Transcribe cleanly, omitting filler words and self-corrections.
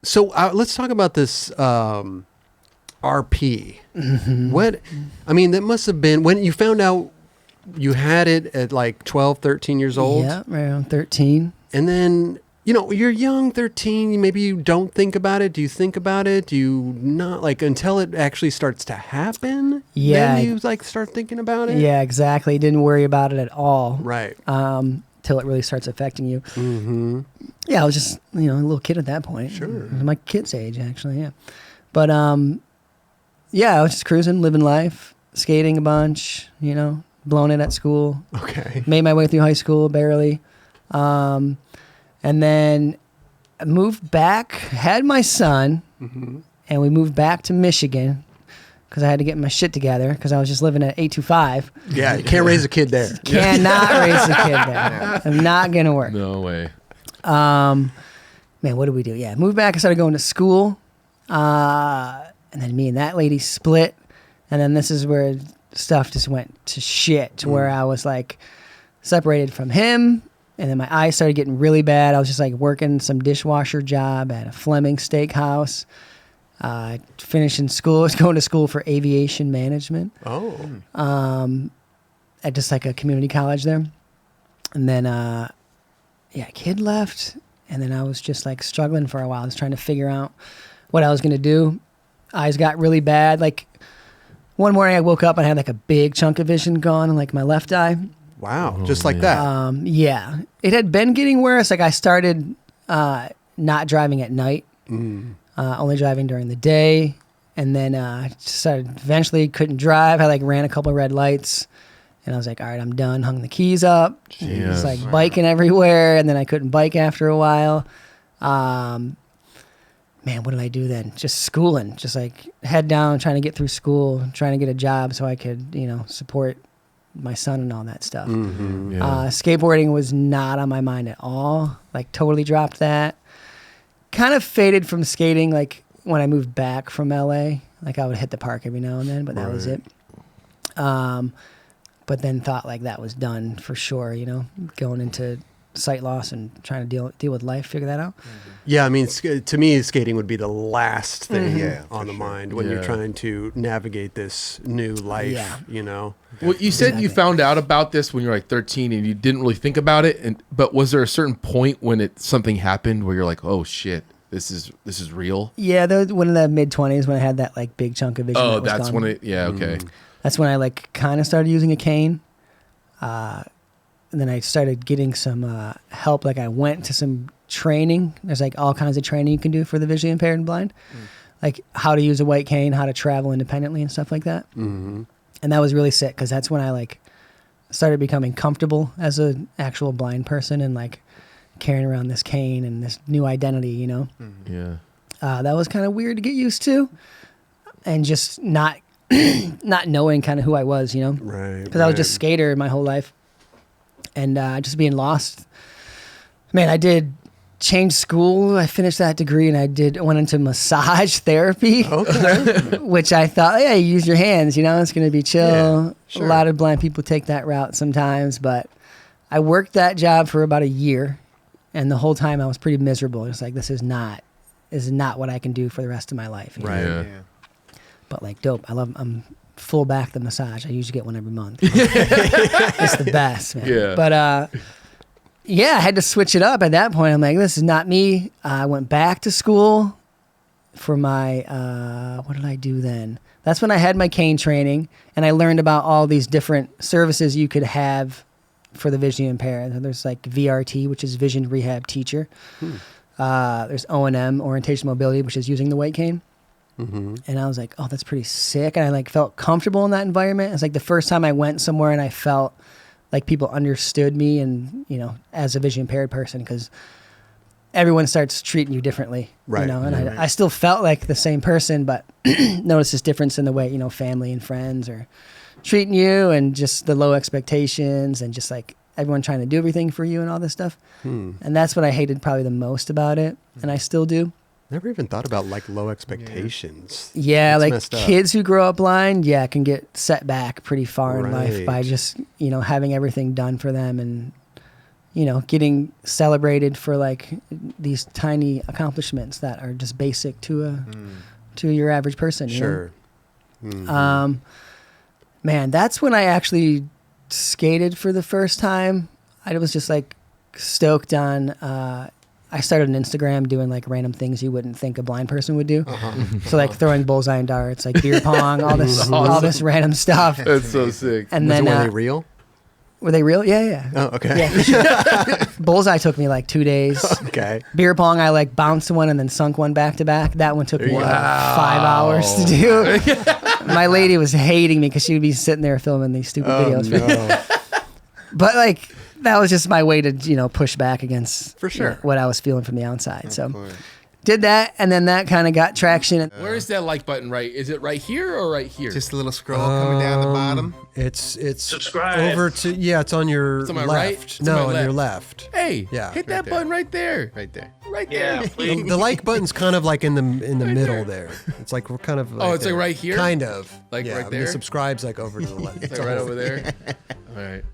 So let's talk about this RP. What, I mean, that must have been when you found out you had it at like 12, 13 years old. Yeah, around 13. And then, you're young, 13, maybe you don't think about it. Do you think about it? Do you not, like, until it actually starts to happen? Yeah. Then you, like, start thinking about it? Yeah, exactly. Didn't worry about it at all. Right. Till it really starts affecting you. Mm-hmm. Yeah, I was just, a little kid at that point. Sure. My kid's age, actually, yeah. But, yeah, I was just cruising, living life, skating a bunch, blowing it at school. Okay. Made my way through high school, barely. And then I moved back, had my son, and we moved back to Michigan because I had to get my shit together because I was just living at 825. Yeah, you can't raise a kid there. Cannot raise a kid there. I'm not going to work. No way. Man, what did we do? Yeah, moved back. I started going to school. And then me and that lady split. And then this is where stuff just went to shit, to where I was like separated from him. And then my eyes started getting really bad. I was just like working some dishwasher job at a Fleming Steakhouse. Finishing school. I was going to school for aviation management. Oh. At just like a community college there. And then, kid left. And then I was just like struggling for a while. I was trying to figure out what I was going to do. Eyes got really bad. Like one morning I woke up and I had like a big chunk of vision gone in like my left eye. Wow. Just like that. Yeah. It had been getting worse. Like I started not driving at night, only driving during the day. And then started eventually couldn't drive. I like ran a couple of red lights. And I was like, all right, I'm done. Hung the keys up. It was like biking everywhere. And then I couldn't bike after a while. Man, what did I do then? Just schooling. Just like head down, trying to get through school, trying to get a job so I could, support my son and all that stuff. Skateboarding was not on my mind at all. Like totally dropped that. Kind of faded from skating like when I moved back from LA. Like I would hit the park every now and then, but that was it. But then thought like that was done for sure, going into sight loss and trying to deal with life, figure that out. Yeah, I mean, to me, skating would be the last thing on the mind when you're trying to navigate this new life, Well, you said you found out about this when you were like 13 and you didn't really think about it. But was there a certain point when something happened where you're like, oh shit, this is real? Yeah, that was one of the mid-20s when I had that like big chunk of vision. Oh, that's when okay. That's when I like kind of started using a cane. And then I started getting some help. Like I went to some training. There's like all kinds of training you can do for the visually impaired and blind. Like how to use a white cane, how to travel independently and stuff like that. And that was really sick because that's when I like started becoming comfortable as an actual blind person and like carrying around this cane and this new identity, Yeah. That was kind of weird to get used to and just not knowing kind of who I was, Right. Because I was just a skater my whole life. And just being lost. Man, I did change school. I finished that degree and I went into massage therapy. Okay. Which I thought, yeah, you use your hands, it's going to be chill. Yeah, sure. A lot of blind people take that route sometimes. But I worked that job for about a year. And the whole time I was pretty miserable. It's like, this is not what I can do for the rest of my life. Right. Yeah. But like dope. I'm full back the massage. I usually get one every month. It's the best, man. Yeah. But I had to switch it up at that point. I'm like, this is not me. I went back to school for my what did I do then? That's when I had my cane training and I learned about all these different services you could have for the visually impaired. There's like VRT, which is vision rehab teacher. There's O&M, orientation mobility, which is using the white cane. And I was like, oh, that's pretty sick. And I like felt comfortable in that environment. It's like the first time I went somewhere and I felt like people understood me and, as a vision impaired person, because everyone starts treating you differently, right. And I still felt like the same person, but noticed this difference in the way, family and friends are treating you and just the low expectations and just like everyone trying to do everything for you and all this stuff. And that's what I hated probably the most about it. And I still do. Never even thought about like low expectations. Yeah, like kids who grow up blind, can get set back pretty far in life by just, having everything done for them and, getting celebrated for like these tiny accomplishments that are just basic to your average person. Sure. Man, that's when I actually skated for the first time. I was just like stoked on. I started an Instagram doing like random things you wouldn't think a blind person would do. So like throwing bullseye and darts, like beer pong, all this random stuff. That's so sick. And Were then they real? were they real? Yeah. Oh, okay. Yeah. Bullseye took me like 2 days. Okay. Beer pong, I like bounced one and then sunk one back to back. That one took me like 5 hours to do. My lady was hating me because she would be sitting there filming these stupid videos. No. But like that was just my way to push back against For sure. what I was feeling from the outside. So did that, and then that kind of got traction. Where is that like button? Right? Is it right here or right here? Just a little scroll coming down the bottom. It's Subscribe. over to it's on your It's on my left. right? It's on No, my on your left. left. Hey, Yeah. hit that Right there. button right there. Right there. Right Yeah, there. please. The like button's kind of like in the middle there. It's like we're kind of like it's like right here? Kind of. Like right and there? the subscribe's like over to the left. It's like right over there. All right.